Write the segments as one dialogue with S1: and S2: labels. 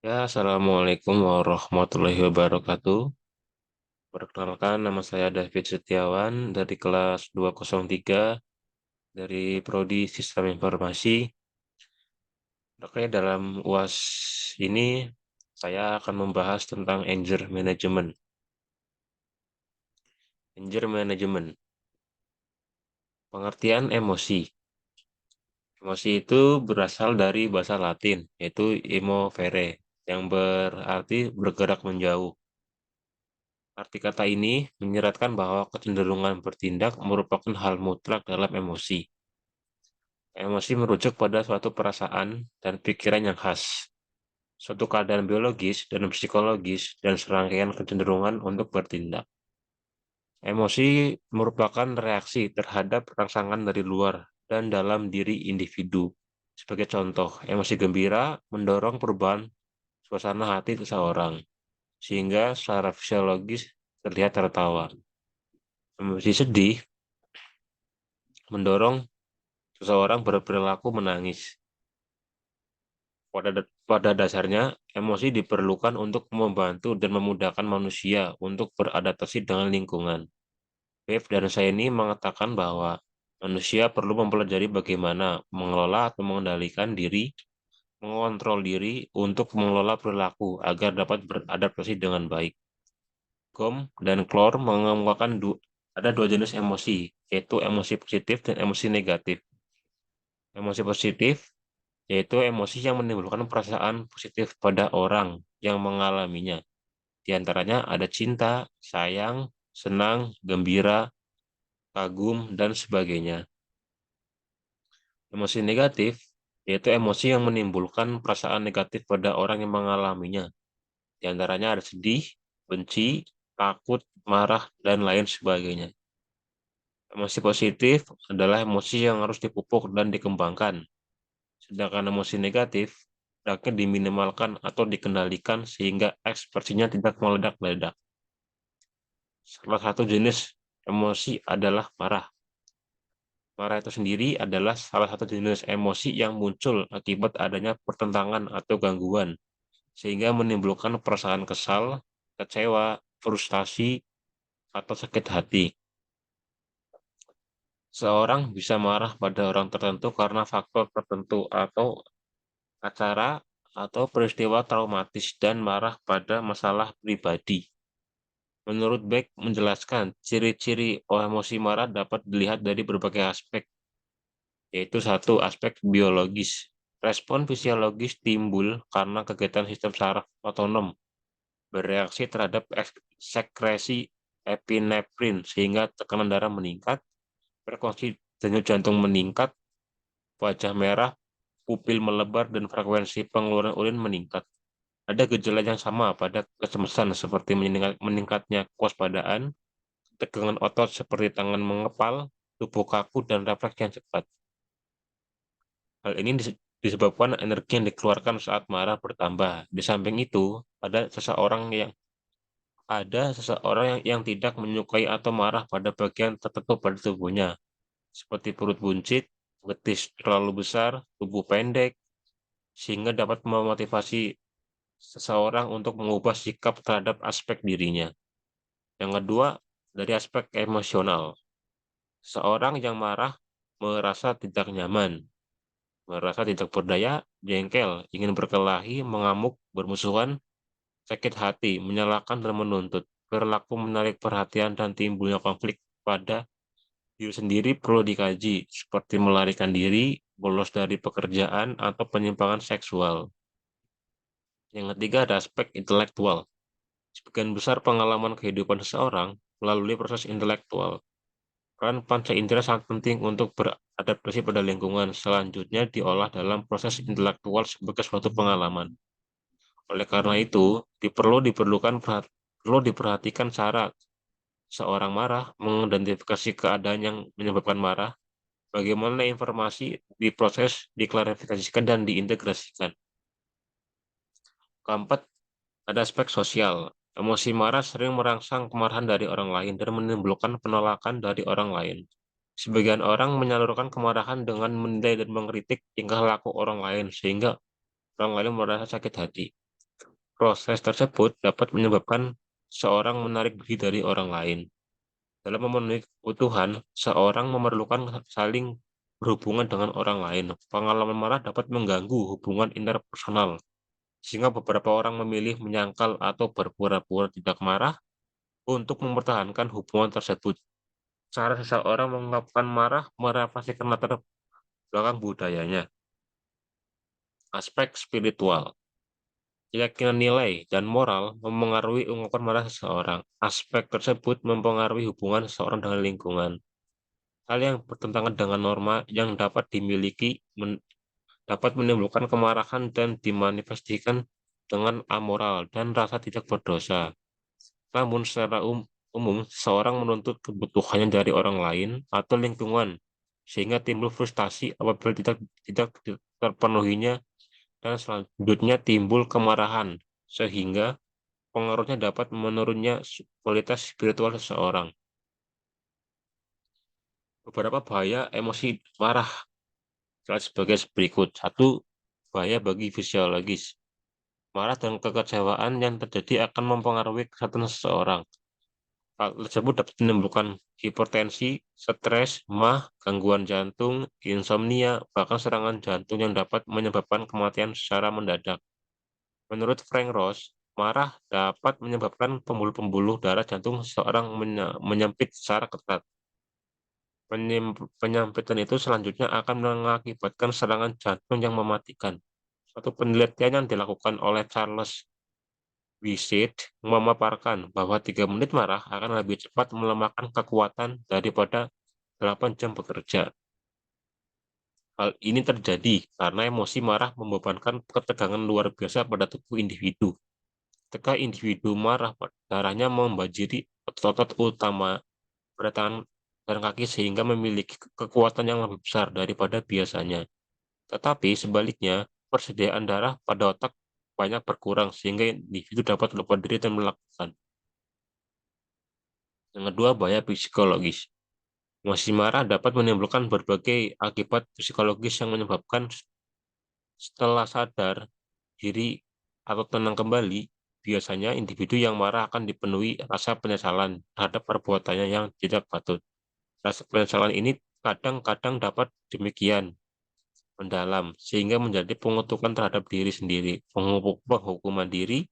S1: Ya, Assalamualaikum warahmatullahi wabarakatuh. Perkenalkan, nama saya David Setiawan dari kelas 203 dari Prodi Sistem Informasi. Oke, dalam UAS ini saya akan membahas tentang anger management. Anger management, pengertian emosi. Emosi itu berasal dari bahasa Latin, yaitu emovere, yang berarti bergerak menjauh. Arti kata ini menyeratkan bahwa kecenderungan bertindak merupakan hal mutlak dalam emosi. Emosi merujuk pada suatu perasaan dan pikiran yang khas, suatu keadaan biologis dan psikologis, dan serangkaian kecenderungan untuk bertindak. Emosi merupakan reaksi terhadap rangsangan dari luar dan dalam diri individu. Sebagai contoh, emosi gembira mendorong perubahan suasana hati seseorang, sehingga secara fisiologis terlihat tertawa. Emosi sedih mendorong seseorang berperilaku menangis. Pada dasarnya, emosi diperlukan untuk membantu dan memudahkan manusia untuk beradaptasi dengan lingkungan. Bev dan Saini mengatakan bahwa manusia perlu mempelajari bagaimana mengelola atau mengendalikan diri, mengontrol diri untuk mengelola perilaku agar dapat beradaptasi dengan baik. Gom dan Klor mengemukakan ada dua jenis emosi, yaitu emosi positif dan emosi negatif. Emosi positif yaitu emosi yang menimbulkan perasaan positif pada orang yang mengalaminya. Di antaranya ada cinta, sayang, senang, gembira, kagum, dan sebagainya. Emosi negatif yaitu emosi yang menimbulkan perasaan negatif pada orang yang mengalaminya. Di antaranya ada sedih, benci, takut, marah, dan lain sebagainya. Emosi positif adalah emosi yang harus dipupuk dan dikembangkan. Sedangkan emosi negatif hendaknya diminimalkan atau dikendalikan sehingga ekspresinya tidak meledak-ledak. Salah satu jenis emosi adalah marah. Marah itu sendiri adalah salah satu jenis emosi yang muncul akibat adanya pertentangan atau gangguan, sehingga menimbulkan perasaan kesal, kecewa, frustasi, atau sakit hati. Seorang bisa marah pada orang tertentu karena faktor tertentu atau acara atau peristiwa traumatis dan marah pada masalah pribadi. Menurut Beck menjelaskan, ciri-ciri emosi marah dapat dilihat dari berbagai aspek, yaitu satu aspek biologis. Respon fisiologis timbul karena kegiatan sistem saraf otonom bereaksi terhadap sekresi epinefrin sehingga tekanan darah meningkat, frekuensi denyut jantung meningkat, wajah merah, pupil melebar, dan frekuensi pengeluaran urin meningkat. Ada gejala yang sama pada kecemasan seperti meningkatnya kewaspadaan, tegangan otot seperti tangan mengepal, tubuh kaku, dan refleks yang cepat. Hal ini disebabkan energi yang dikeluarkan saat marah bertambah. Di samping itu, ada seseorang yang tidak menyukai atau marah pada bagian tertentu pada tubuhnya, seperti perut buncit, betis terlalu besar, tubuh pendek, sehingga dapat memotivasi seseorang untuk mengubah sikap terhadap aspek dirinya. Yang kedua, dari aspek emosional. Seorang yang marah merasa tidak nyaman, merasa tidak berdaya, jengkel, ingin berkelahi, mengamuk, bermusuhan, sakit hati, menyalahkan dan menuntut, perilaku menarik perhatian dan timbulnya konflik pada diri sendiri perlu dikaji, seperti melarikan diri, bolos dari pekerjaan, atau penyimpangan seksual. Yang ketiga ada aspek intelektual. Sebagian besar pengalaman kehidupan seseorang melalui proses intelektual. Peran panca indera sangat penting untuk beradaptasi pada lingkungan. Selanjutnya diolah dalam proses intelektual sebagai suatu pengalaman. Oleh karena itu, perlu diperhatikan cara seorang marah, mengidentifikasi keadaan yang menyebabkan marah, bagaimana informasi diproses, diklarifikasikan, dan diintegrasikan. Keempat, ada aspek sosial. Emosi marah sering merangsang kemarahan dari orang lain dan menimbulkan penolakan dari orang lain. Sebagian orang menyalurkan kemarahan dengan menilai dan mengkritik tingkah laku orang lain sehingga orang lain merasa sakit hati. Proses tersebut dapat menyebabkan seorang menarik diri dari orang lain. Dalam memenuhi kebutuhan, seorang memerlukan saling berhubungan dengan orang lain. Pengalaman marah dapat mengganggu hubungan interpersonal, sehingga beberapa orang memilih menyangkal atau berpura-pura tidak marah untuk mempertahankan hubungan tersebut. Cara seseorang mengungkapkan marah merefleksikan latar belakang budayanya. Aspek spiritual, keyakinan nilai, dan moral memengaruhi ungkapan marah seseorang. Aspek tersebut mempengaruhi hubungan seseorang dengan lingkungan. Hal yang bertentangan dengan norma yang dapat dimiliki dapat menimbulkan kemarahan dan dimanifestasikan dengan amoral dan rasa tidak berdosa. Namun secara umum, seorang menuntut kebutuhannya dari orang lain atau lingkungan, sehingga timbul frustasi apabila tidak terpenuhinya, dan selanjutnya timbul kemarahan, sehingga pengaruhnya dapat menurunnya kualitas spiritual seseorang. Beberapa bahaya emosi marah sebagai berikut. Satu, bahaya bagi fisiologis. Marah dan kekecewaan yang terjadi akan mempengaruhi kesehatan seseorang. Hal tersebut dapat menimbulkan hipertensi, stres, mah, gangguan jantung, insomnia, bahkan serangan jantung yang dapat menyebabkan kematian secara mendadak. Menurut Frank Ross, marah dapat menyebabkan pembuluh-pembuluh darah jantung seseorang menyempit secara ketat. Penyempitan itu selanjutnya akan mengakibatkan serangan jantung yang mematikan. Suatu penelitian yang dilakukan oleh Charles Wisit memaparkan bahwa 3 menit marah akan lebih cepat melemahkan kekuatan daripada 8 jam bekerja. Hal ini terjadi karena emosi marah membebankan ketegangan luar biasa pada tubuh individu. Ketika individu marah, darahnya membanjiri otot utama pada tangan dan kaki sehingga memiliki kekuatan yang lebih besar daripada biasanya. Tetapi sebaliknya, persediaan darah pada otak banyak berkurang sehingga individu dapat lupa diri dan melakukan. Yang kedua, bahaya psikologis. Emosi marah dapat menimbulkan berbagai akibat psikologis yang menyebabkan setelah sadar diri atau tenang kembali, biasanya individu yang marah akan dipenuhi rasa penyesalan terhadap perbuatannya yang tidak patut. Rasa penyesalan ini kadang-kadang dapat demikian mendalam, sehingga menjadi pengutukan terhadap diri sendiri, penghukuman diri,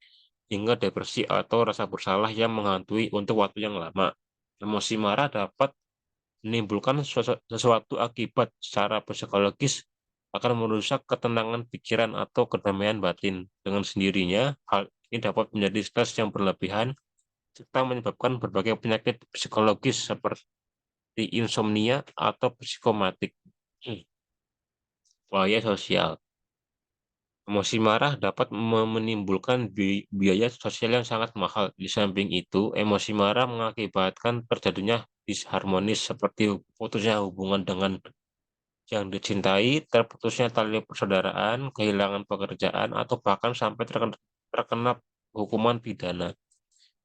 S1: hingga depresi atau rasa bersalah yang menghantui untuk waktu yang lama. Emosi marah dapat menimbulkan sesuatu akibat secara psikologis akan merusak ketenangan pikiran atau kedamaian batin. Dengan sendirinya, hal ini dapat menjadi stres yang berlebihan, serta menyebabkan berbagai penyakit psikologis seperti insomnia atau psikomatik. Bahaya sosial. Emosi marah dapat menimbulkan biaya sosial yang sangat mahal. Di samping itu, emosi marah mengakibatkan terjadinya disharmonis seperti putusnya hubungan dengan yang dicintai, terputusnya tali persaudaraan, kehilangan pekerjaan, atau bahkan sampai terkena hukuman pidana.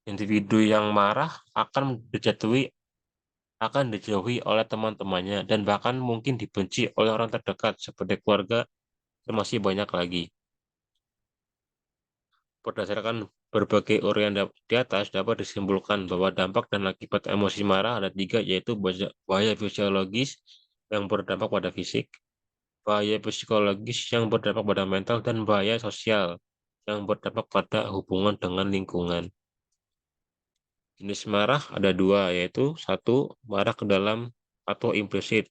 S1: Individu yang marah akan dijauhi oleh teman-temannya dan bahkan mungkin dibenci oleh orang terdekat seperti keluarga dan masih banyak lagi. Berdasarkan berbagai uraian di atas, dapat disimpulkan bahwa dampak dan akibat emosi marah ada 3, yaitu bahaya fisiologis yang berdampak pada fisik, bahaya psikologis yang berdampak pada mental, dan bahaya sosial yang berdampak pada hubungan dengan lingkungan. Jenis marah ada 2, yaitu 1, marah ke dalam atau implisit,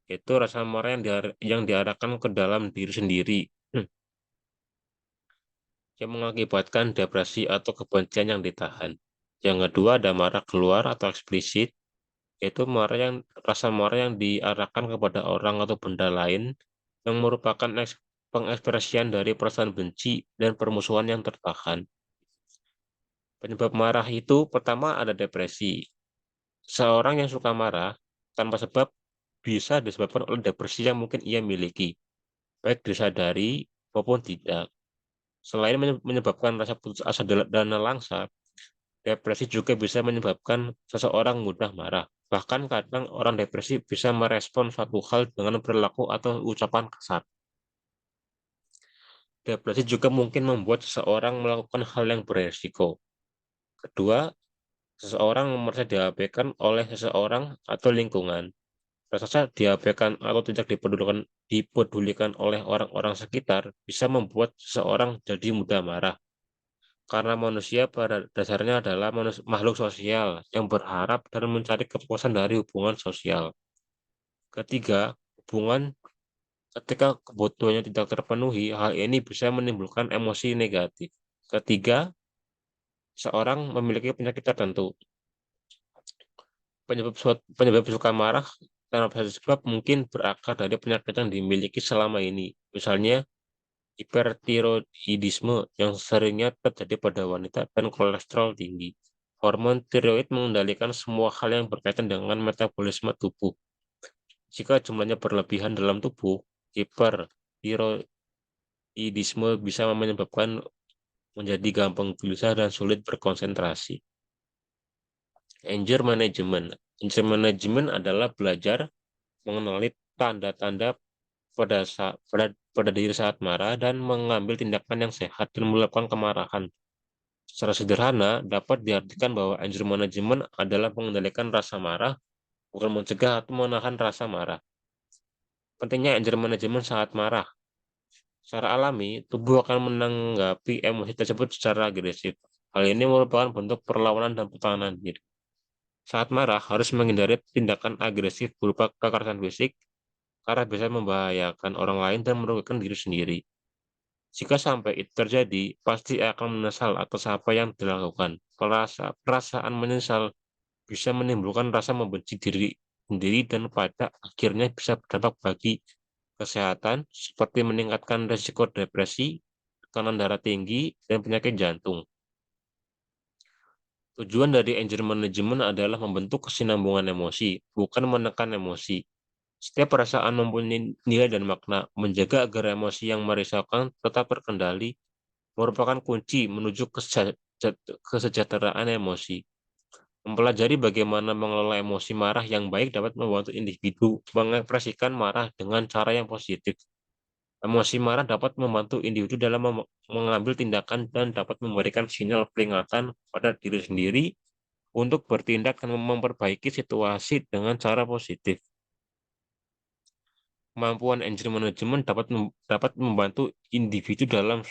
S1: yaitu rasa marah yang diarahkan ke dalam diri sendiri, yang mengakibatkan depresi atau kebencian yang ditahan. Yang kedua ada marah keluar atau eksplisit, yaitu rasa marah yang diarahkan kepada orang atau benda lain yang merupakan pengekspresian dari perasaan benci dan permusuhan yang tertahan. Penyebab marah itu pertama ada depresi. Seorang yang suka marah tanpa sebab bisa disebabkan oleh depresi yang mungkin ia miliki, baik disadari maupun tidak. Selain menyebabkan rasa putus asa dan nelangsa, depresi juga bisa menyebabkan seseorang mudah marah. Bahkan kadang orang depresi bisa merespon suatu hal dengan perilaku atau ucapan kasar. Depresi juga mungkin membuat seseorang melakukan hal yang beresiko. Kedua, seseorang merasa diabaikan oleh seseorang atau lingkungan. Rasa diabaikan atau tidak dipedulikan oleh orang-orang sekitar bisa membuat seseorang jadi mudah marah. Karena manusia pada dasarnya adalah makhluk sosial yang berharap dan mencari kepuasan dari hubungan sosial. Ketiga, hubungan ketika kebutuhannya tidak terpenuhi, hal ini bisa menimbulkan emosi negatif. Ketiga, seorang memiliki penyakit tertentu. Penyebab suka marah tanpa sebab mungkin berakar dari penyakit yang dimiliki selama ini. Misalnya, hipertiroidisme yang seringnya terjadi pada wanita dan kolesterol tinggi. Hormon tiroid mengendalikan semua hal yang berkaitan dengan metabolisme tubuh. Jika jumlahnya berlebihan dalam tubuh, hipertiroidisme bisa menyebabkan menjadi gampang gelisah dan sulit berkonsentrasi. Anger management. Anger management adalah belajar mengenali tanda-tanda pada diri saat marah dan mengambil tindakan yang sehat dan melakukan kemarahan. Secara sederhana, dapat diartikan bahwa anger management adalah mengendalikan rasa marah, bukan mencegah atau menahan rasa marah. Pentingnya anger management saat marah. Secara alami, tubuh akan menanggapi emosi tersebut secara agresif. Hal ini merupakan bentuk perlawanan dan pertahanan diri. Saat marah, harus menghindari tindakan agresif berupa kekerasan fisik, karena bisa membahayakan orang lain dan merugikan diri sendiri. Jika sampai itu terjadi, pasti akan menyesal atas apa yang dilakukan. Perasaan menyesal bisa menimbulkan rasa membenci diri sendiri dan pada akhirnya bisa berdampak bagi kesehatan, seperti meningkatkan risiko depresi, tekanan darah tinggi, dan penyakit jantung. Tujuan dari anger management adalah membentuk kesinambungan emosi, bukan menekan emosi. Setiap perasaan mempunyai nilai dan makna. Menjaga agar emosi yang merisaukan tetap terkendali merupakan kunci menuju kesejahteraan emosi. Mempelajari bagaimana mengelola emosi marah yang baik dapat membantu individu mengekspresikan marah dengan cara yang positif. Emosi marah dapat membantu individu dalam mengambil tindakan dan dapat memberikan sinyal peringatan pada diri sendiri untuk bertindak dan memperbaiki situasi dengan cara positif. Kemampuan anger management dapat membantu individu dalam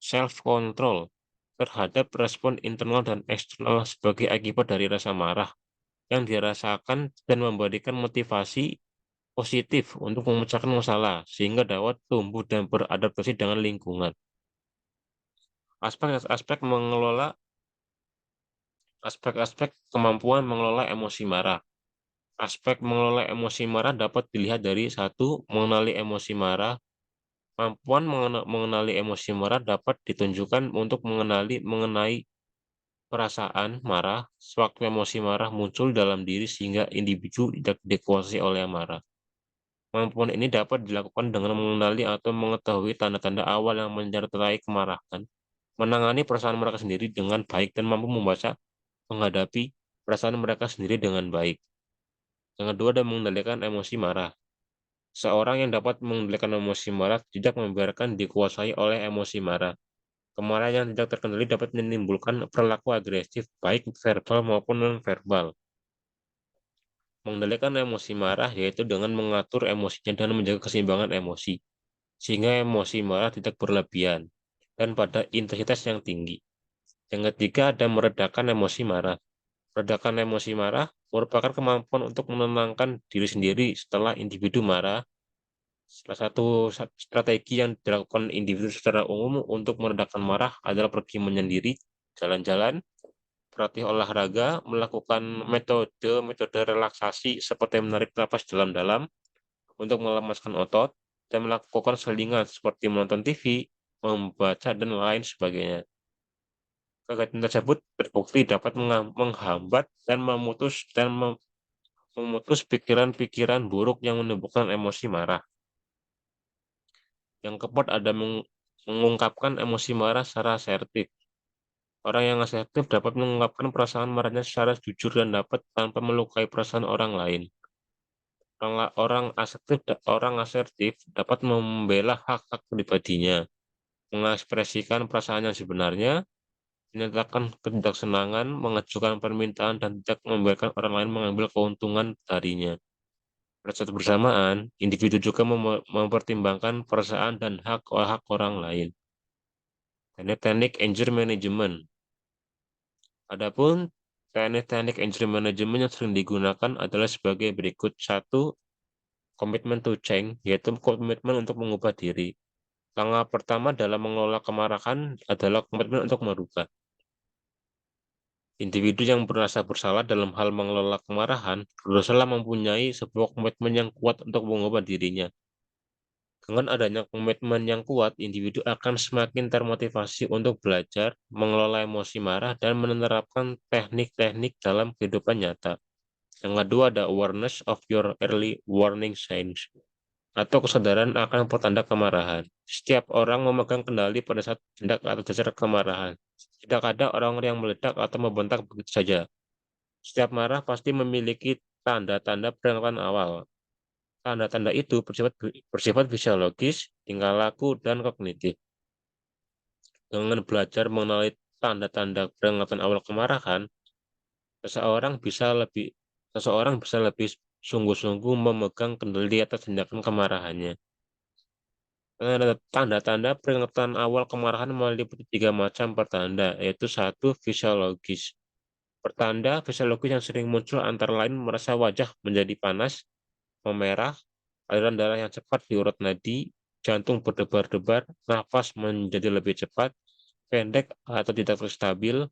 S1: self-control terhadap respon internal dan eksternal sebagai akibat dari rasa marah yang dirasakan dan memberikan motivasi positif untuk memecahkan masalah sehingga dapat tumbuh dan beradaptasi dengan lingkungan. Aspek-aspek kemampuan mengelola emosi marah. Aspek mengelola emosi marah dapat dilihat dari satu, mengenali emosi marah. Kemampuan mengenali emosi marah dapat ditunjukkan untuk mengenai perasaan marah sewaktu emosi marah muncul dalam diri sehingga individu tidak dikuasai oleh amarah. Kemampuan ini dapat dilakukan dengan mengenali atau mengetahui tanda-tanda awal yang menyertai kemarahan, menangani perasaan mereka sendiri dengan baik dan mampu menghadapi perasaan mereka sendiri dengan baik. Yang kedua adalah mengendalikan emosi marah. Seorang yang dapat mengendalikan emosi marah tidak membiarkan dikuasai oleh emosi marah. Kemarahan yang tidak terkendali dapat menimbulkan perilaku agresif, baik verbal maupun non-verbal. Mengendalikan emosi marah yaitu dengan mengatur emosinya dan menjaga keseimbangan emosi, sehingga emosi marah tidak berlebihan dan pada intensitas yang tinggi. Yang ketiga ada meredakan emosi marah. Meredakan emosi marah merupakan kemampuan untuk menenangkan diri sendiri setelah individu marah. Salah satu strategi yang dilakukan individu secara umum untuk meredakan marah adalah pergi menyendiri, jalan-jalan, berlatih olahraga, melakukan metode relaksasi seperti menarik napas dalam-dalam untuk melemaskan otot, dan melakukan selingan seperti menonton TV, membaca, dan lain sebagainya. Kegiatan tersebut terbukti dapat menghambat dan memutus pikiran-pikiran buruk yang menimbulkan emosi marah. Yang keempat ada mengungkapkan emosi marah secara asertif. Orang yang asertif dapat mengungkapkan perasaan marahnya secara jujur dan dapat tanpa melukai perasaan orang lain. Orang asertif dapat membela hak-hak pribadinya. mengekspresikan perasaan yang sebenarnya, menyatakan ketidaksenangan, mengajukan permintaan, dan tidak membiarkan orang lain mengambil keuntungan darinya. Pada saat bersamaan, individu juga mempertimbangkan perasaan dan hak orang lain. Teknik anger management. Adapun teknik anger management yang sering digunakan adalah sebagai berikut. 1. Komitmen to change, yaitu komitmen untuk mengubah diri. Langkah pertama dalam mengelola kemarahan adalah komitmen untuk merubah. Individu yang merasa bersalah dalam hal mengelola kemarahan berusaha mempunyai sebuah komitmen yang kuat untuk mengubah dirinya. Dengan adanya komitmen yang kuat, individu akan semakin termotivasi untuk belajar, mengelola emosi marah, dan menerapkan teknik-teknik dalam kehidupan nyata. Yang kedua ada awareness of your early warning signs, atau kesadaran akan pertanda kemarahan. Setiap orang memegang kendali pada saat tindak atau dasar kemarahan. Tidak ada orang yang meledak atau membentak begitu saja. Setiap marah pasti memiliki tanda-tanda peringatan awal. Tanda-tanda itu bersifat fisiologis, tingkah laku, dan kognitif. Dengan belajar mengenali tanda-tanda peringatan awal kemarahan, seseorang bisa lebih sungguh-sungguh memegang kendali atas tindakan kemarahannya. Tanda-tanda peringatan awal kemarahan meliputi 3 macam pertanda, yaitu 1. Fisiologis. Pertanda fisiologis yang sering muncul antara lain merasa wajah menjadi panas, memerah, aliran darah yang cepat di urat nadi, jantung berdebar-debar, nafas menjadi lebih cepat, pendek atau tidak stabil,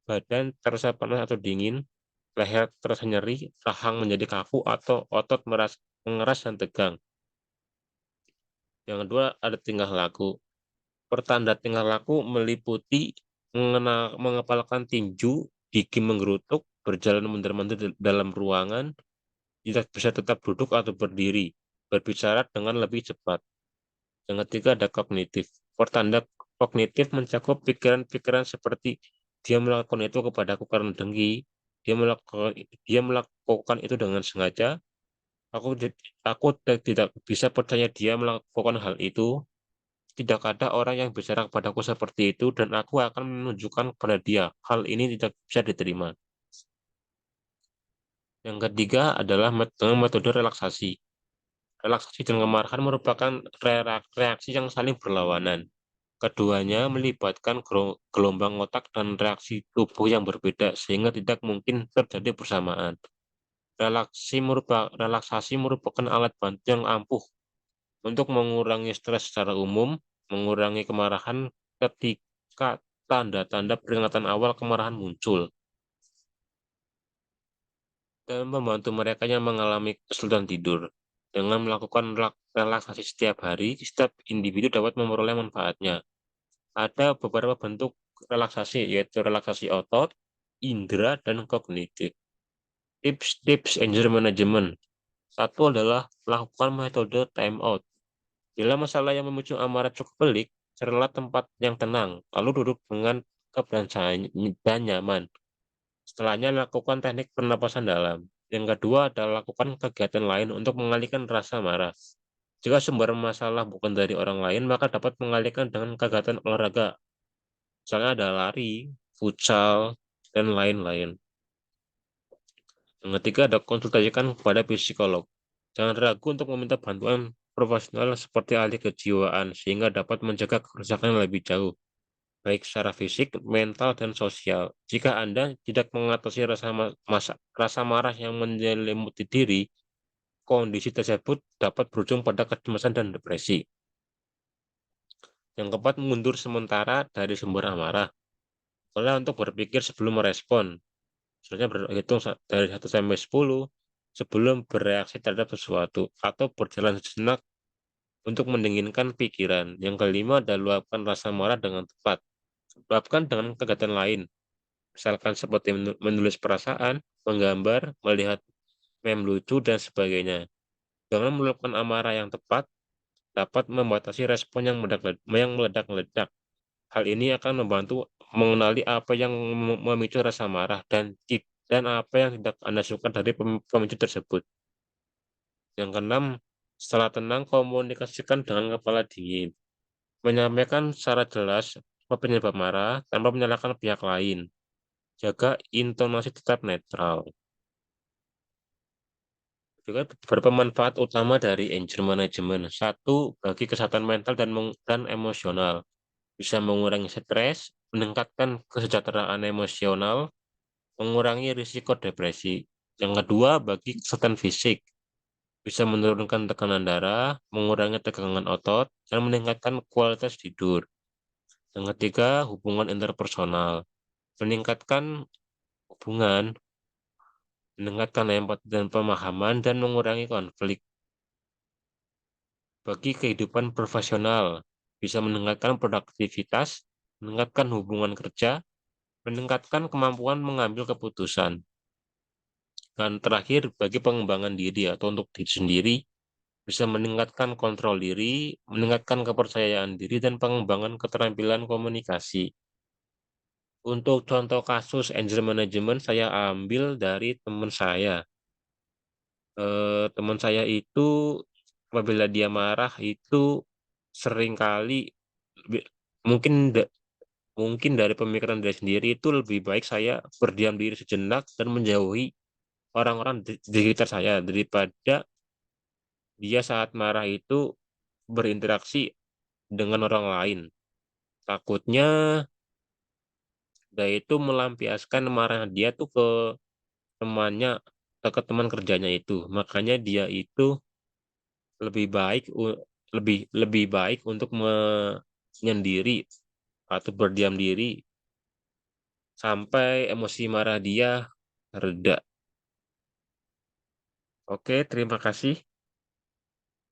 S1: badan terasa panas atau dingin, leher terasa nyeri, rahang menjadi kaku atau otot mengeras dan tegang. Yang kedua ada tingkah laku. Pertanda tingkah laku meliputi mengepalkan tinju, gigi menggerutuk, berjalan mundur-mandir dalam ruangan, tidak bisa tetap duduk atau berdiri, berbicara dengan lebih cepat. Yang ketiga ada kognitif. Pertanda kognitif mencakup pikiran-pikiran seperti dia melakukan itu kepadaku karena dengki, dia melakukan itu dengan sengaja, aku tidak bisa percaya dia melakukan hal itu, tidak ada orang yang bicara kepadaku seperti itu dan aku akan menunjukkan kepada dia hal ini tidak bisa diterima. Yang ketiga adalah metode relaksasi. Relaksasi dan kemarahan merupakan reaksi yang saling berlawanan. Keduanya melibatkan gelombang otak dan reaksi tubuh yang berbeda sehingga tidak mungkin terjadi bersamaan. Relaksasi merupakan alat bantu yang ampuh untuk mengurangi stres secara umum, mengurangi kemarahan ketika tanda-tanda peringatan awal kemarahan muncul, dan membantu mereka yang mengalami kesulitan tidur. Dengan melakukan relaksasi setiap hari, setiap individu dapat memperoleh manfaatnya. Ada beberapa bentuk relaksasi, yaitu relaksasi otot, indera, dan kognitif. Tips-tips anger management. Satu adalah lakukan metode time out. Bila masalah yang memicu amarah cukup pelik, carilah tempat yang tenang, lalu duduk dengan dan nyaman. Setelahnya, lakukan teknik pernapasan dalam. Yang kedua adalah lakukan kegiatan lain untuk mengalihkan rasa marah. Jika sumber masalah bukan dari orang lain, maka dapat mengalihkan dengan kegiatan olahraga. Misalnya ada lari, futsal, dan lain-lain. Yang ketiga ada konsultasikan kepada psikolog. Jangan ragu untuk meminta bantuan profesional seperti ahli kejiwaan sehingga dapat mencegah kerusakan yang lebih jauh, baik secara fisik, mental, dan sosial. Jika Anda tidak mengatasi rasa marah yang menyelimuti diri, kondisi tersebut dapat berujung pada kecemasan dan depresi. Yang keempat, mundur sementara dari sumber amarah. Mulai untuk berpikir sebelum merespon. Selanjutnya berhitung dari 1 sampai 10 sebelum bereaksi terhadap sesuatu atau berjalan sejenak untuk mendinginkan pikiran. Yang kelima adalah luapkan rasa marah dengan tepat. Luapkan dengan kegiatan lain, misalkan seperti menulis perasaan, menggambar, melihat meme lucu, dan sebagainya. Dengan meluapkan amarah yang tepat, dapat membatasi respon yang meledak-meledak. Hal ini akan membantu mengenali apa yang memicu rasa marah dan apa yang tidak Anda suka dari pemicu tersebut. Yang keenam, setelah tenang, komunikasikan dengan kepala dingin. menyampaikan secara jelas apa penyebab marah tanpa menyalahkan pihak lain. Jaga intonasi tetap netral. Juga beberapa manfaat utama dari anger management. Satu, bagi kesehatan mental dan emosional. Bisa mengurangi stres, meningkatkan kesejahteraan emosional, mengurangi risiko depresi. Yang kedua, bagi kesehatan fisik. Bisa menurunkan tekanan darah, mengurangi tegangan otot, dan meningkatkan kualitas tidur. Yang ketiga, hubungan interpersonal. Meningkatkan hubungan, meningkatkan empati dan pemahaman, dan mengurangi konflik. Bagi kehidupan profesional, bisa meningkatkan produktivitas, meningkatkan hubungan kerja, meningkatkan kemampuan mengambil keputusan. Dan terakhir, bagi pengembangan diri atau untuk diri sendiri, bisa meningkatkan kontrol diri, meningkatkan kepercayaan diri, dan pengembangan keterampilan komunikasi. Untuk contoh kasus anger management, saya ambil dari teman saya. Teman saya itu apabila dia marah itu seringkali bi- mungkin mungkin dari pemikiran dia sendiri itu lebih baik saya berdiam diri sejenak dan menjauhi orang-orang di sekitar saya daripada dia saat marah itu berinteraksi dengan orang lain. Takutnya dia itu melampiaskan marah dia tuh ke temannya atau ke teman kerjanya itu. Makanya dia itu lebih baik lebih lebih baik untuk menyendiri atau berdiam diri sampai emosi marah dia reda. Oke, terima kasih.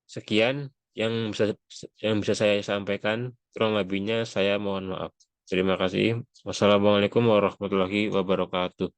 S1: Sekian yang bisa saya sampaikan. Kurang lebihnya saya mohon maaf. Terima kasih. Wassalamualaikum warahmatullahi wabarakatuh.